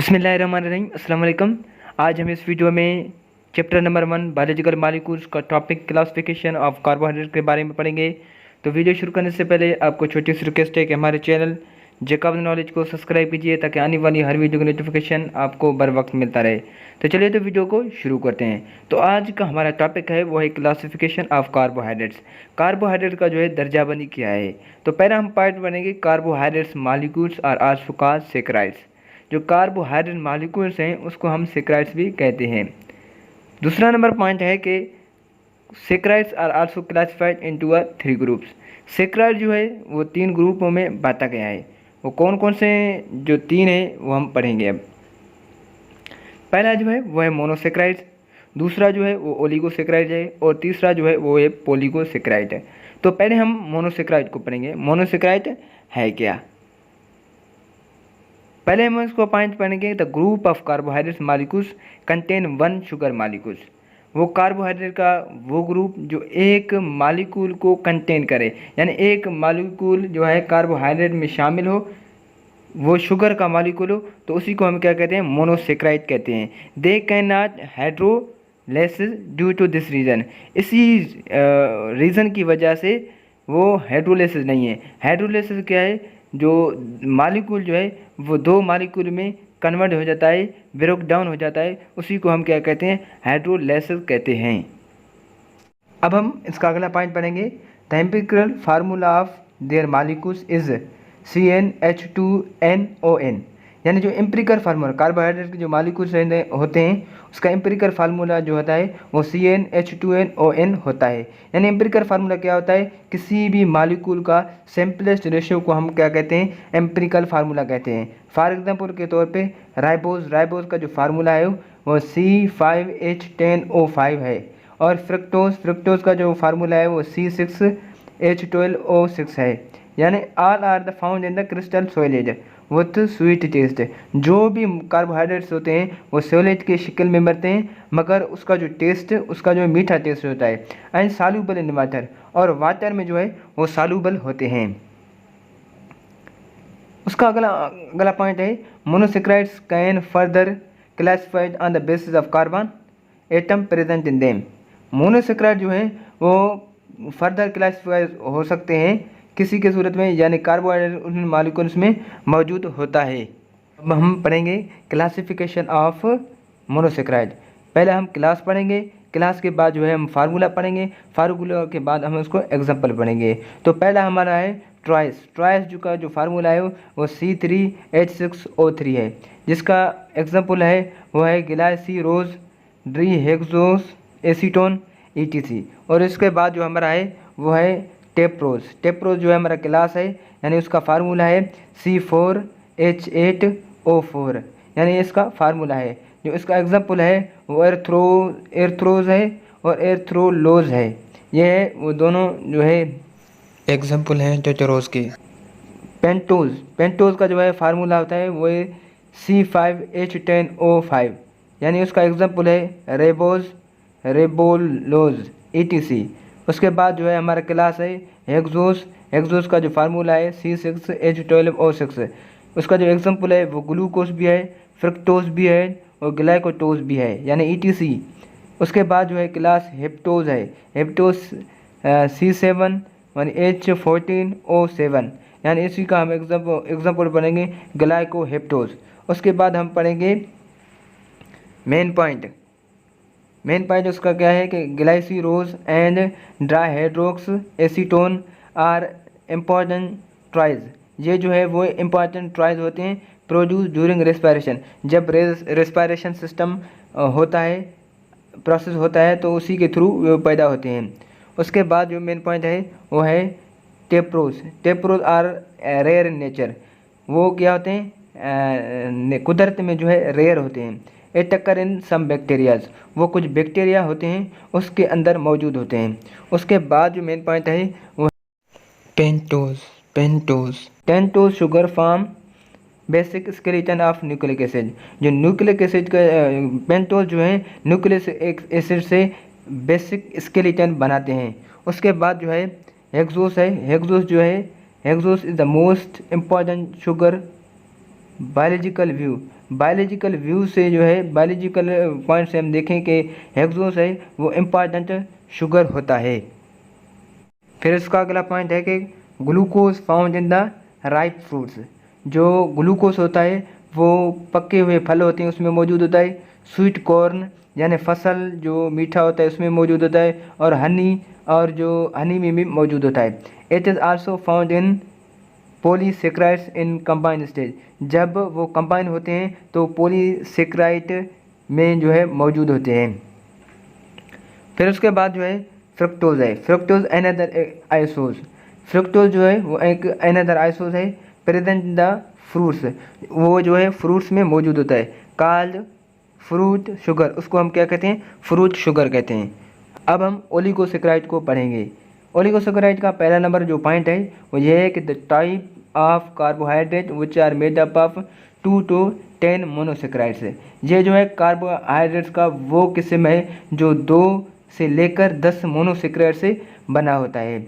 बिस्मिल्लाहिर्रहमानिर्रहीम अस्सलाम वालेकुम। आज हम इस वीडियो में चैप्टर नंबर 1 बायोलॉजिकल मॉलिक्यूल्स का टॉपिक क्लासिफिकेशन ऑफ कार्बोहाइड्रेट के बारे में पढ़ेंगे। तो वीडियो शुरू करने से पहले आपको छोटी सी रिक्वेस्ट है कि हमारे चैनल जेकब नॉलेज को सब्सक्राइब कीजिए ताकि आने वाली हर वीडियो का नोटिफिकेशन आपको बर वक्त मिलता रहे। तो चलिए तो वीडियो को शुरू करते हैं। तो आज का हमारा टॉपिक है वो है क्लासिफिकेशन ऑफ कार्बोहाइड्रेट्स। कार्बोहाइड्रेट का जो है दर्जाबंदी क्या है। तो पहला हम पार्ट बनेंगे कार्बोहाइड्रेट्स मॉलिक्यूल्स और आल्सो कॉल्ड सैकराइड्स। जो कार्बोहाइड्रेट मॉलिक्यूल्स हैं उसको हम सैकराइड्स भी कहते हैं। दूसरा नंबर पॉइंट है कि saccharides are also classified into 3 groups. Saccharide जो है वो 3 ग्रुपों में बांटा गया है। वो कौन कौन से जो 3 हैं वो हम पढ़ेंगे अब। पहला जो है वो है मोनोसैकराइड्स, दूसरा जो है वो ओलिगोसैकराइड है और तीसरा जो है वो है पॉलीगोसैकराइड है। तो पहले हम मोनोसैकराइड को पढ़ेंगे। मोनोसैकराइड है क्या। पहले हम इसको पॉइंट पढ़ेंगे the group of carbohydrates molecules contain 1 sugar molecules. वो कार्बोहाइड्रेट का वो ग्रुप जो एक मॉलिक्यूल को कंटेन करे, यानी एक मॉलिक्यूल जो है कार्बोहाइड्रेट में शामिल हो, वो शुगर का मॉलिक्यूल हो, तो उसी को हम क्या कहते हैं, मोनोसैकराइड कहते हैं। They can not hydrolysis due to this reason. इसी रीज़न की वजह से वो हाइड्रोलाइसिस नहीं है। हाइड्रोलाइसिस क्या है, जो मॉलिक्यूल जो है वो 2 मॉलिक्यूल में कन्वर्ट हो जाता है, ब्रेक डाउन हो जाता है, उसी को हम क्या कहते हैं, हाइड्रोलाइसिस कहते हैं। अब हम इसका अगला पॉइंट पढ़ेंगे। The empirical formula of their molecules is CnH2nOn। यानी जो एम्पिरिकल फार्मूला कार्बोहाइड्रेट के जो मॉलिक्यूल्स होते हैं उसका एम्पिरिकल फार्मूला जो होता है वो CnH2nOn होता है। यानी एम्पिरिकल फार्मूला क्या होता है, किसी भी मॉलिक्यूल का सिंपलेस्ट रेशियो को हम क्या कहते हैं, एम्पिरिकल फार्मूला कहते हैं। फॉर एग्जांपल के तौर पे राइबोज का जो फार्मूला है वो C5H10O5 है, और फ्रक्टोज का जो फार्मूला है वो C6H12O6 है। यानी all are the found in the crystal solid with sweet taste. जो भी कार्बोहाइड्रेट्स होते हैं वो सॉलिड के शक्ल में बनते हैं, मगर उसका जो टेस्ट, उसका जो मीठा टेस्ट होता है। एंड सॉल्यूबल इन वाटर, और वाटर में जो है वो सॉल्यूबल होते हैं। उसका अगला पॉइंट है monosaccharides can further classified on the basis of carbon atom present in them. Monosaccharide जो है वो फर्दर क्लासिफाई हो सकते हैं किसी के सूरत में, यानी कार्बोहाइड्रेट उन मॉलिक्यूल्स में मौजूद होता है। अब हम पढ़ेंगे क्लासिफिकेशन ऑफ मोनोसैकराइड। पहले हम क्लास पढ़ेंगे, क्लास के बाद जो है हम फार्मूला पढ़ेंगे, फार्मूला के बाद हम उसको एग्जांपल पढ़ेंगे। तो पहला हमारा है ट्राइस जो का जो फार्मूला है वो C3H6O3 है, जिसका एग्जांपल है वो है ग्लाइसिरोज डीहेक्सोस एसीटोन ETC। और इसके बाद जो हमारा है वो है टेप्रोज जो है हमारा क्लास है, यानी उसका फार्मूला है C4H8O4, यानी इसका फार्मूला है। जो इसका एग्जांपल है वो एर्थ्रोज है और एर्थ्रोलोज है। ये वो दोनों जो है एग्जांपल हैं टेट्रोज के। पेंटोज का जो है फार्मूला होता है वो है C5H10O5, यानी उसका एग्जांपल है रेबोलोज ETC। उसके बाद जो है हमारा क्लास है हेक्सोस का जो फार्मूला है C6H12O6। उसका जो एग्जांपल है वो ग्लूकोज भी है, फ्रक्टोज भी है और ग्लाइकोटोज भी है, यानी ETC। उसके बाद जो है क्लास हेप्टोज है, हेप्टोज C7H14O7, यानी इसी का हम एग्जांपल पढ़ेंगे ग्लाइकोहेप्टोज। उसके बाद हम पढ़ेंगे मेन पॉइंट उसका क्या है कि glycerose and dihydroxy acetone are important trioses. ये जो है वो इम्पॉर्टेंट ट्राइज होते हैं प्रोड्यूस ड्यूरिंग रेस्पिरेशन। जब रेस्पिरेशन सिस्टम होता है, प्रोसेस होता है, तो उसी के थ्रू वो पैदा होते हैं। उसके बाद जो मेन पॉइंट है वो है टेप्रोज आर रेयर इन नेचर। वो क्या होते हैं, कुदरत में जो है रेयर होते हैं। It occur in some bacterias, वो कुछ बैक्टीरिया होते हैं उसके अंदर मौजूद होते हैं। उसके बाद जो मेन पॉइंट है वो pentose sugar form basic skeleton of nucleic acid. जो न्यूक्लिक एसिड का पेंटोज जो है न्यूक्लिक एसिड से बेसिक स्केलेटन बनाते हैं। उसके बाद जो है hexose is the most important sugar biological view. Biological view से जो है, बायोलॉजिकल पॉइंट से हम देखें कि हेक्सोस है वो इम्पॉर्टेंट शुगर होता है। फिर इसका अगला पॉइंट है कि glucose found in the ripe fruits. जो ग्लूकोज होता है वो पके हुए फल होते हैं उसमें मौजूद होता है। स्वीट कॉर्न यानी फसल जो मीठा होता है उसमें मौजूद होता है। और हनी, और जो हनी में भी मौजूद होता है। It is also found in polysaccharides in combine stage. जब वो कंबाइन होते हैं तो पॉलीसेक्राइड में जो है मौजूद होते हैं। फिर उसके बाद जो है फ्रक्टोज है। Fructose another आइसोज। फ्रक्टोज जो है वो एक अनदर आइसोज है प्रेजेंट द फ्रूट्स। वो जो है फ्रूट्स में मौजूद होता है। कॉल्ड फ्रूट शुगर, उसको हम क्या कहते हैं, फ्रूट शुगर कहते हैं। अब हम ओलिगोसेक्राइड को पढ़ेंगे। ओलिगोसेक्राइड का पहला नंबर जो पॉइंट है वो ये है कि the type of carbohydrate which are made up of 2 to 10 monosaccharides. ये जो है कार्बोहाइड्रेट्स का वो किस्म है जो 2 से लेकर 10 मोनोसेक्राइड से बना होता है।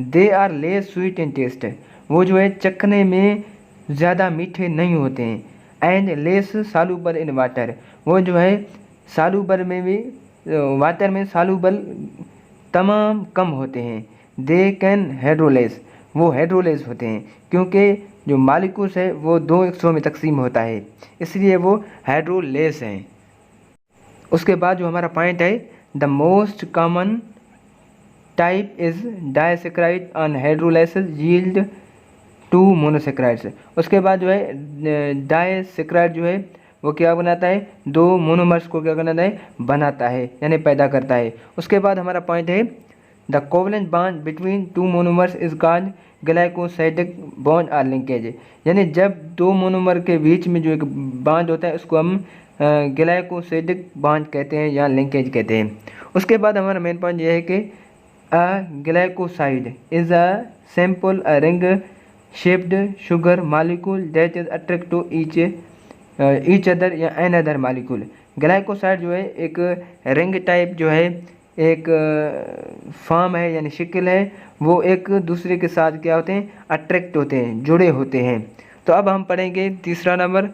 They are less sweet in taste. वो जो है चखने में ज़्यादा मीठे नहीं होते हैं। And less soluble in water. वो जो है सालुबल में भी, वाटर में सालुबल तमाम कम होते हैं। They can hydrolase. वो हाइड्रोलेस होते हैं क्योंकि जो मालिक्यूल्स है वो 2 हिस्सों में तकसीम होता है, इसलिए वो हाइड्रोलेस हैं। उसके बाद जो हमारा पॉइंट है the most common type is disaccharide on hydrolysis yield 2 monosaccharides. उसके बाद जो है डाइसेक्राइड जो है वो क्या बनाता है, 2 मोनोमर्स को क्या बनाता है, बनाता है यानी पैदा करता है। उसके बाद हमारा पॉइंट है the covalent bond between 2 monomers is called glycosidic bond और लिंकेज। यानी जब 2 मोनोमर के बीच में जो एक बॉन्ड होता है उसको हम ग्लाइकोसाइडिक बॉन्ड कहते हैं या लिंकेज कहते हैं। उसके बाद हमारा मेन पॉइंट ये है कि glycoside is a simple ring shaped sugar molecule that is attract to each other या एन अदर मॉलिक्यूल। ग्लाइकोसाइड जो है एक रिंग टाइप जो है एक फॉर्म है यानी शक्ल है, वो एक दूसरे के साथ क्या होते हैं, अट्रैक्ट होते हैं, जुड़े होते हैं। तो अब हम पढ़ेंगे तीसरा नंबर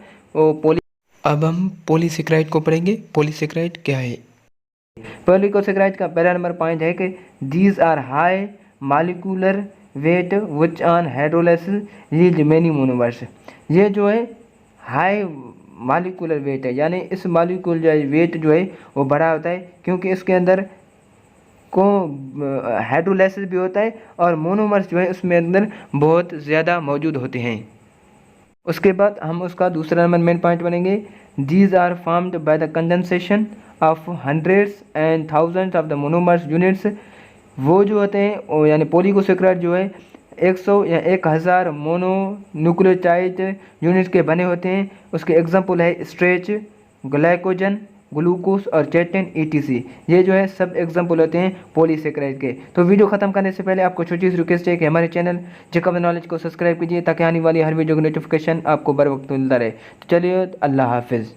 अब हम पॉलीसेक्राइड को पढ़ेंगे। पॉलीसेक्राइड क्या है? पॉलीसेक्राइड का पहला नंबर पॉइंट है कि these are high molecular weight which on hydrolysis yield many monomers. ये जो है हाई मॉलिक्यूलर वेट है, यानी इस मॉलिक्यूल जो है वेट जो है वो बड़ा होता है क्योंकि इसके अंदर को हाइड्रोलाइसिस भी होता है और मोनोमर्स जो है उसमें अंदर बहुत ज़्यादा मौजूद होते हैं। उसके बाद हम उसका दूसरा नंबर मेन पॉइंट बनेंगे these are formed by the condensation of hundreds and thousands of the monomers units. वो जो होते हैं यानी पॉलीसेक्राइड जो है 100 या 1000 मोनो न्यूक्लियोटाइड यूनिट्स के बने होते हैं। उसके एग्जांपल है स्ट्रेच, ग्लाइकोजन, ग्लूकोज और चेटिन ETC। ये जो है सब एग्जांपल होते हैं पॉलीसेक्राइड के। तो वीडियो खत्म करने से पहले आपको छोटी सी रिक्वेस्ट है कि हमारे चैनल जेकब नॉलेज को सब्सक्राइब कीजिए ताकि आने वाली हर वीडियो की नोटिफिकेशन आपको बर वक्त मिलता रहे। तो चलिए, अल्लाह हाफिज़।